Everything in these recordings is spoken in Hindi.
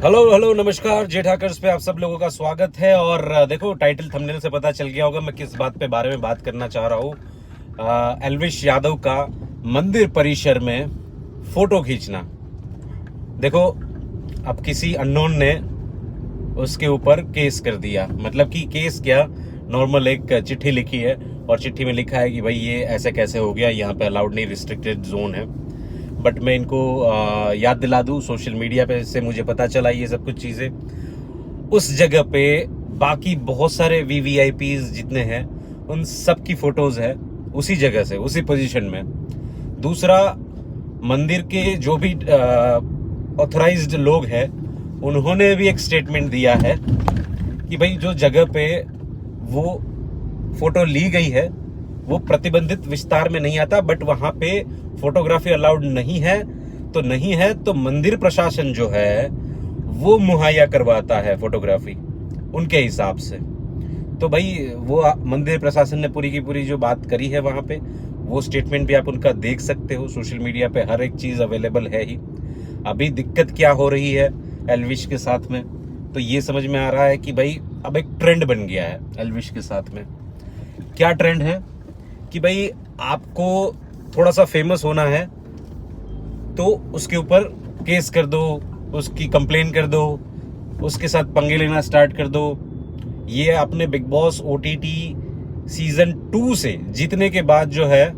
हेलो हेलो नमस्कार, जेठ हाकर्स पे आप सब लोगों का स्वागत है। और देखो, टाइटल थंबनेल से पता चल गया होगा मैं किस बारे में बात करना चाह रहा हूँ। एल्विश यादव का मंदिर परिसर में फोटो खींचना। देखो, अब किसी अननोन ने उसके ऊपर केस कर दिया। मतलब कि केस क्या, नॉर्मल एक चिट्ठी लिखी है और चिट्ठी में लिखा है कि भाई ये ऐसे कैसे हो गया, यहाँ पे अलाउड नहीं, रिस्ट्रिक्टेड जोन है। बट मैं इनको याद दिला दूं, सोशल मीडिया पे से मुझे पता चला ये सब कुछ चीज़ें। उस जगह पे बाकी बहुत सारे वीवीआईपीज जितने हैं उन सब की फोटोज है उसी जगह से, उसी पोजीशन में। दूसरा, मंदिर के जो भी ऑथराइज्ड लोग हैं उन्होंने भी एक स्टेटमेंट दिया है कि भाई जो जगह पे वो फोटो ली गई है वो प्रतिबंधित विस्तार में नहीं आता, बट वहां पे फोटोग्राफी अलाउड नहीं है। तो नहीं है तो मंदिर प्रशासन जो है वो मुहैया करवाता है फोटोग्राफी उनके हिसाब से। तो भाई वो मंदिर प्रशासन ने पूरी की पूरी जो बात करी है वहां पे, वो स्टेटमेंट भी आप उनका देख सकते हो। सोशल मीडिया पे हर एक चीज अवेलेबल है ही। अभी दिक्कत क्या हो रही है एल्विश के साथ में, तो ये समझ में आ रहा है कि भाई अब एक ट्रेंड बन गया है एल्विश के साथ में। क्या ट्रेंड है कि भाई आपको थोड़ा सा फेमस होना है तो उसके ऊपर केस कर दो, उसकी कंप्लेन कर दो, उसके साथ पंगे लेना स्टार्ट कर दो। ये आपने बिग बॉस ओटीटी सीजन 2 से जीतने के बाद जो है,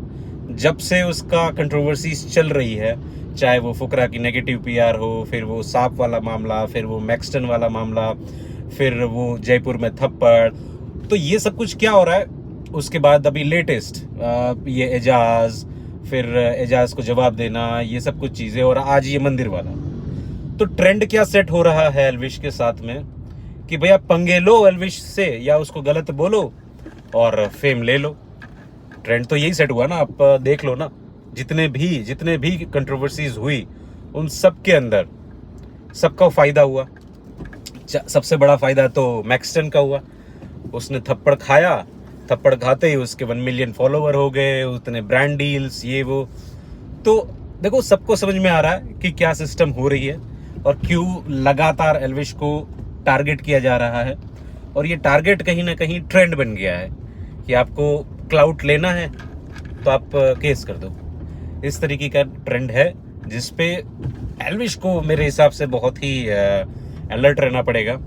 जब से उसका कंट्रोवर्सी चल रही है, चाहे वो फुकरा की नेगेटिव पीआर हो, फिर वो सांप वाला मामला, फिर वो मैक्सटन वाला मामला, फिर वो जयपुर में थप्पड़, तो ये सब कुछ क्या हो रहा है। उसके बाद अभी लेटेस्ट ये एजाज, फिर एजाज को जवाब देना, ये सब कुछ चीजें, और आज ये मंदिर वाला। तो ट्रेंड क्या सेट हो रहा है एल्विश के साथ में कि भैया पंगे लो एल्विश से या उसको गलत बोलो और फेम ले लो। ट्रेंड तो यही सेट हुआ ना, आप देख लो ना। जितने भी कंट्रोवर्सीज हुई उन सब के अंदर सबका फायदा हुआ। सबसे बड़ा फायदा तो मैक्सटन का हुआ। उसने थप्पड़ खाया, थप्पड़ खाते ही उसके 1 मिलियन फॉलोवर हो गए, उतने ब्रांड डील्स, ये वो। तो देखो, सबको समझ में आ रहा है कि क्या सिस्टम हो रही है और क्यों लगातार एल्विश को टारगेट किया जा रहा है। और ये टारगेट कहीं ना कहीं ट्रेंड बन गया है कि आपको क्लाउट लेना है तो आप केस कर दो। इस तरीके का ट्रेंड है जिसपे एल्विश को मेरे हिसाब से बहुत ही अलर्ट रहना पड़ेगा।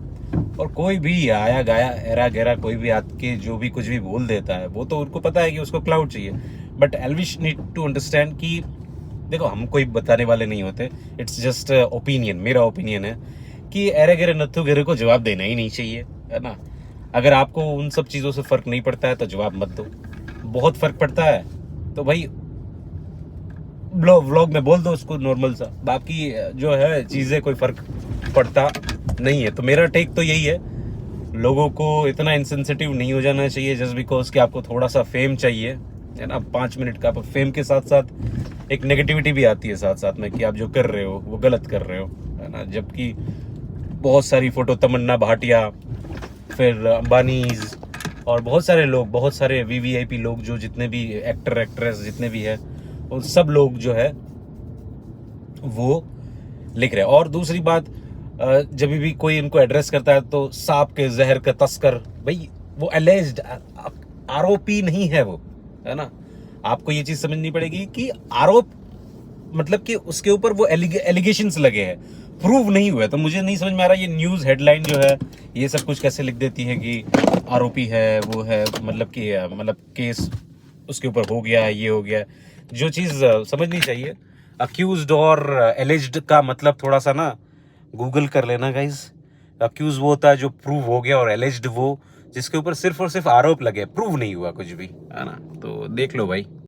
और कोई भी आया गाया एरा गैरा कोई भी आके जो भी कुछ भी बोल देता है, वो तो उनको पता है कि उसको क्लाउड चाहिए। But Elvish need to understand कि देखो, हम कोई बताने वाले नहीं होते, इट्स जस्ट ओपिनियन, मेरा ओपिनियन है कि एरे गैरे नत्थु गैरे को जवाब देना ही नहीं चाहिए, है ना। अगर आपको उन सब चीज़ों से फर्क नहीं पड़ता है तो जवाब मत दो। बहुत फर्क पड़ता है तो भाई व्लॉग में बोल दो उसको नॉर्मल सा। बाकी जो है चीज़ें कोई फर्क पड़ता नहीं है। तो मेरा टेक तो यही है, लोगों को इतना इंसेंसिटिव नहीं हो जाना चाहिए जस्ट बिकॉज कि आपको थोड़ा सा फेम चाहिए, है ना। 5 मिनट का फेम के साथ साथ एक नेगेटिविटी भी आती है साथ साथ में कि आप जो कर रहे हो वो गलत कर रहे हो, है ना। जबकि बहुत सारी फोटो तमन्ना भाटिया, फिर अंबानीज और बहुत सारे लोग, बहुत सारे वीवीआईपी लोग, जो जितने भी एक्टर एक्ट्रेस जितने भी है, उन सब लोग जो है वो लिख रहे हैं। और दूसरी बात, जब भी कोई इनको एड्रेस करता है तो सांप के जहर का तस्कर, भाई वो एलेज्ड आरोपी नहीं है वो, है ना। आपको ये चीज समझनी पड़ेगी कि आरोप मतलब कि उसके ऊपर वो एलिगेशंस लगे हैं, प्रूव नहीं हुए। तो मुझे नहीं समझ में आ रहा ये न्यूज़ हेडलाइन जो है ये सब कुछ कैसे लिख देती है कि आरोपी है, वो है, मतलब कि मतलब केस उसके ऊपर हो गया है, ये हो गया है। जो चीज़ समझनी चाहिए, अक्यूज्ड और एलिज्ड का मतलब थोड़ा सा ना गूगल कर लेना गाइज। अक्यूज वो होता है जो प्रूव हो गया, और एलिज्ड वो जिसके ऊपर सिर्फ और सिर्फ आरोप लगे, प्रूव नहीं हुआ कुछ भी, है ना। तो देख लो भाई।